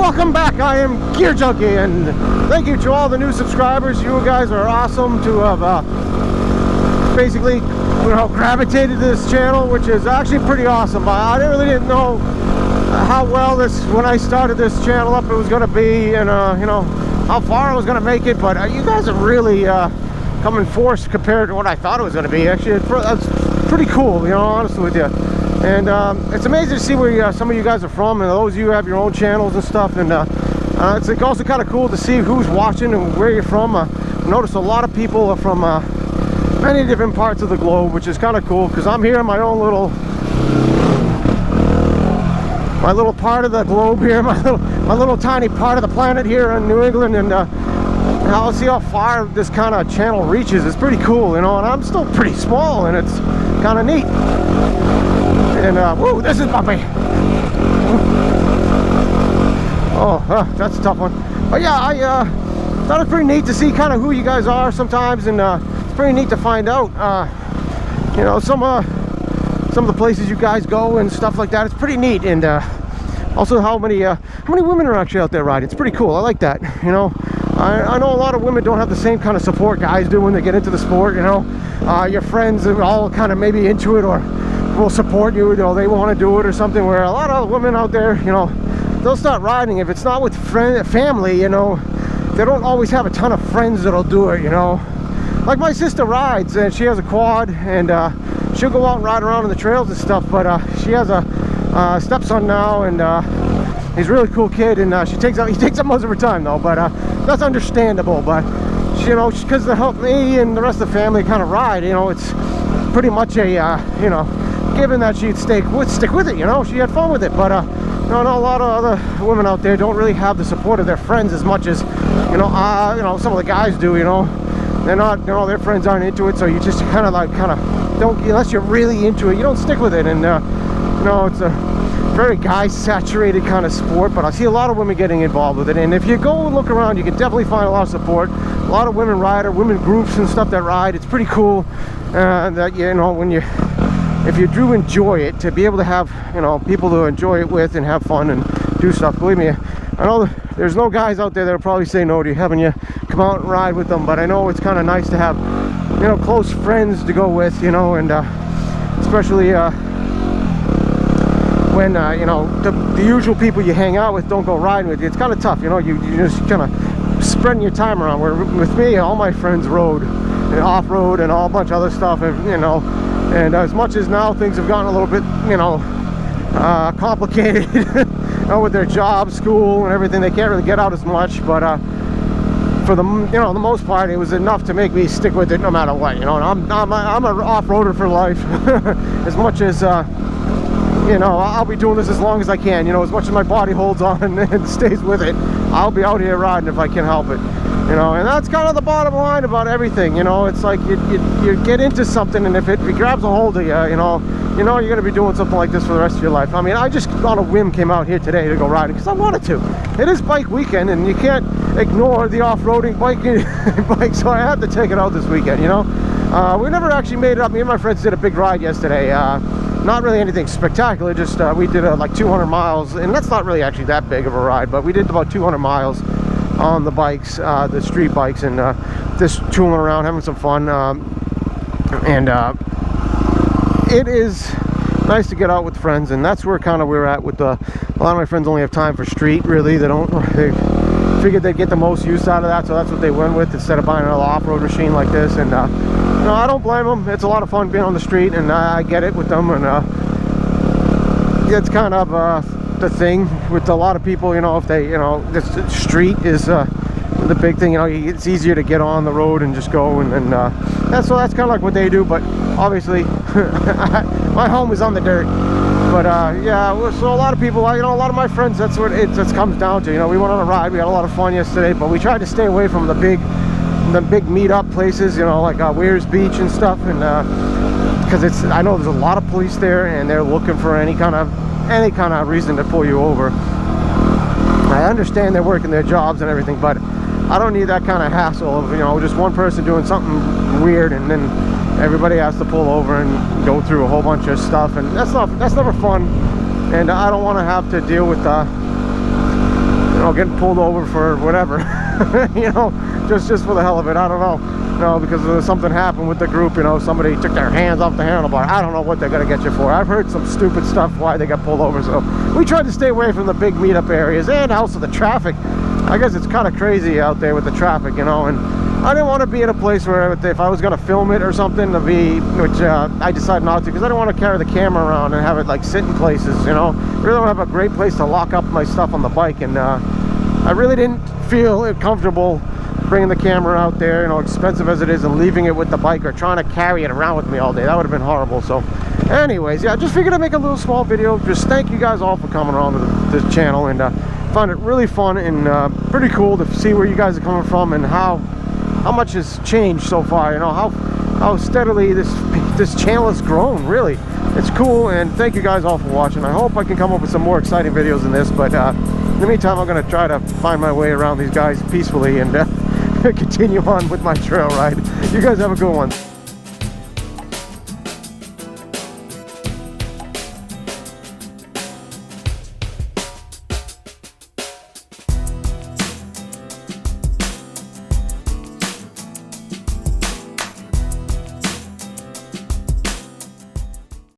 welcome back. I am Gear Junky, and thank you to all the new subscribers. You guys are awesome to have basically, gravitated to this channel, which is actually pretty awesome. I really didn't know how well when I started this channel up, it was going to be, and how far I was going to make it. But you guys have really come in force compared to what I thought it was going to be. Actually, that's pretty cool, honestly with you. And it's amazing to see where some of you guys are from, and those of you who have your own channels and stuff. And it's also kind of cool to see who's watching and where you're from. I've noticed a lot of people are from many different parts of the globe, which is kind of cool, because I'm here in my own little part of the globe here, my little tiny part of the planet here in New England. And I'll see how far this kind of channel reaches. It's pretty cool, and I'm still pretty small, and it's kind of neat. And whoa, this is bumpy. Oh, that's a tough one. But yeah, I thought it was pretty neat to see kind of who you guys are sometimes, and it's pretty neat to find out some of the places you guys go and stuff like that. It's pretty neat. And also how many women are actually out there riding. It's pretty cool. I like that. I know a lot of women don't have the same kind of support guys do when they get into the sport. Your friends are all kind of maybe into it, or will support you, they want to do it or something, where a lot of women out there, they'll start riding. If it's not with family, they don't always have a ton of friends that'll do it. Like my sister rides, and she has a quad, and she'll go out and ride around on the trails and stuff. But she has a stepson now, and he's a really cool kid, and he takes up most of her time though. But that's understandable. But because to help me and the rest of the family kind of ride, it's pretty much a given that she'd stick with it. She had fun with it. But a lot of other women out there don't really have the support of their friends as much as some of the guys do. They're not, their friends aren't into it, so you just kind of don't, unless you're really into it, you don't stick with it. And it's a very guy saturated kind of sport, but I see a lot of women getting involved with it. And if you go and look around, you can definitely find a lot of support, a lot of women women groups and stuff that ride. It's pretty cool that if you do enjoy it, to be able to have people to enjoy it with and have fun and do stuff. Believe me, I know there's no guys out there that'll probably say no to you having you come out and ride with them, but I know it's kind of nice to have close friends to go with, and especially when the usual people you hang out with don't go riding with you. It's kind of tough. You just kind of spreading your time around, where with me, all my friends rode and off-road and all a bunch of other stuff, and as much as now things have gotten a little bit complicated with their job, school, and everything, they can't really get out as much. But for the the most part, it was enough to make me stick with it no matter what. I'm an off-roader for life. As much as I'll be doing this as long as I can. As much as my body holds on and stays with it, I'll be out here riding if I can help it. And that's kind of the bottom line about everything. It's like you get into something, and if it grabs a hold of you, you're going to be doing something like this for the rest of your life. I mean, I just on a whim came out here today to go riding because I wanted to. It is bike weekend, and you can't ignore the off-roading bike, so I had to take it out this weekend. We never actually made it up. Me and my friends did a big ride yesterday. Not really anything spectacular, just we did like 200 miles, and that's not really actually that big of a ride, but we did about 200 miles on the bikes, the street bikes, and just tooling around, having some fun. It is nice to get out with friends, and that's where kind of we're at with a lot of my friends only have time for street, really. They figured they'd get the most use out of that, so that's what they went with instead of buying another off-road machine like this. And I don't blame them. It's a lot of fun being on the street, and I get it with them. And it's kind of the thing with a lot of people, if they, this street is the big thing. It's easier to get on the road and just go, and that's kind of like what they do. But obviously, my home is on the dirt. But yeah, so a lot of people, a lot of my friends, that's what it just comes down to. We went on a ride, we had a lot of fun yesterday, but we tried to stay away from the big meet-up places, like Weirs Beach and stuff, and because I know there's a lot of police there, and they're looking for any kind of reason to pull you over. I understand they're working their jobs and everything, but I don't need that kind of hassle of just one person doing something weird, and then everybody has to pull over and go through a whole bunch of stuff, and that's never fun. And I don't want to have to deal with know, getting pulled over for whatever, you know, just for the hell of it. I don't know, you know, because something happened with the group, you know, somebody took their hands off the handlebar. I don't know what they're gonna get you for. I've heard some stupid stuff why they got pulled over, so we tried to stay away from the big meetup areas and also the traffic. I guess it's kind of crazy out there with the traffic, you know, and I didn't want to be in a place where if I was going to film it or something, which I decided not to, because I didn't want to carry the camera around and have it like sit in places, you know. I really want to have a great place to lock up my stuff on the bike, and I really didn't feel comfortable bringing the camera out there, you know, expensive as it is, and leaving it with the bike or trying to carry it around with me all day. That would have been horrible. So anyways, yeah, just figured I'd make a little small video. Just thank you guys all for coming on to the channel, and found it really fun and pretty cool to see where you guys are coming from and how much has changed so far, you know, how steadily this channel has grown. Really, it's cool, and thank you guys all for watching. I hope I can come up with some more exciting videos than this, but in the meantime, I'm going to try to find my way around these guys peacefully and continue on with my trail ride. You guys have a good one.